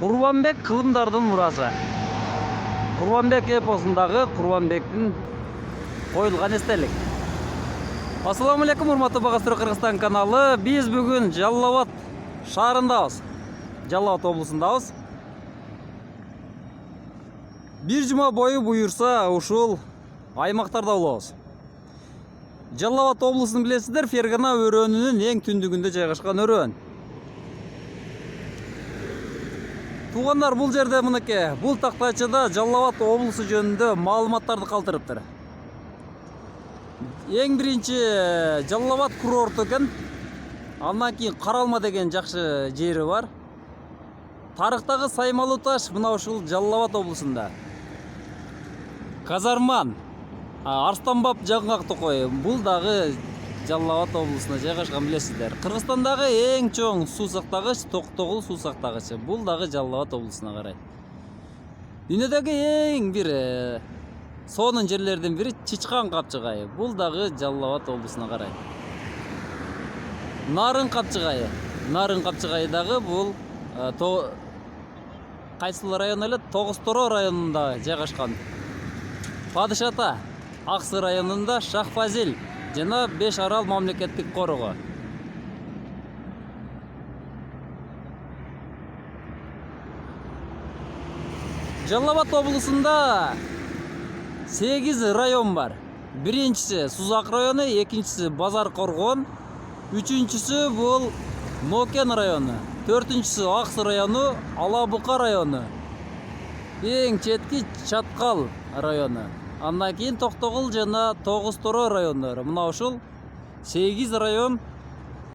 Курбанбек кылымдардын мурасы. Курбанбек эпосундагы Курбанбектин коюлган эстелик. Ассаламу алейкум, урматтуу Багастыруу Кыргызстан каналы. Биз бүгүн Жалал Абад шаарындабыз. Жалал Абад облусундабыз. Бир жума бою буюрса ушул аймактарда болобуз. Жалал Абад облусун билесиздер, Фергана өрөөнүнүн эң түндүгүндө жайгашкан өрөөн. Туугандар, бул жерде мынакей, бул тактайчада Жалал Абад облусу жөнүндө маалыматтарды калтырыптыр. Эң биринчи Жалал Абад курорту экен. Андан кийин Каралма деген жакшы жери бар. Тарыктагы Саймалуу таш мына ушул Жалал Абад облусунда. Казарман, Арстанбап жаңгак токой, бул дагы Жалал Абад облусунда жайгашкан, билесиздер. Кыргызстандагы эң чоң суу сактагыч Токтогул суу сактагычы, бул дагы Жалал Абад облусуна карайт. Дүйнөдөгү эң бир сонун жерлердин бири Чычкан капчыгайы, бул дагы Жалал Абад облусуна карайт. Нарын капчыгайы дагы бул кайсыл район эле? Тогуз-Торо районунда жайгашкан. Падыш Ата Аксы районунда Шах Фазил жана Беш Арал мамлекеттик корого. Жалал Абад облусунда 8 район бар. Биринчиси Сузак району, экинчиси Базар Коргон, үчүнчүсү бул Нокен району, төртүнчүсү Аксы району, Алабука району, эң четки Чаткал району. Андан кийин Токтогул жана Тогуз-Торо райондору. Мына ушул 8 район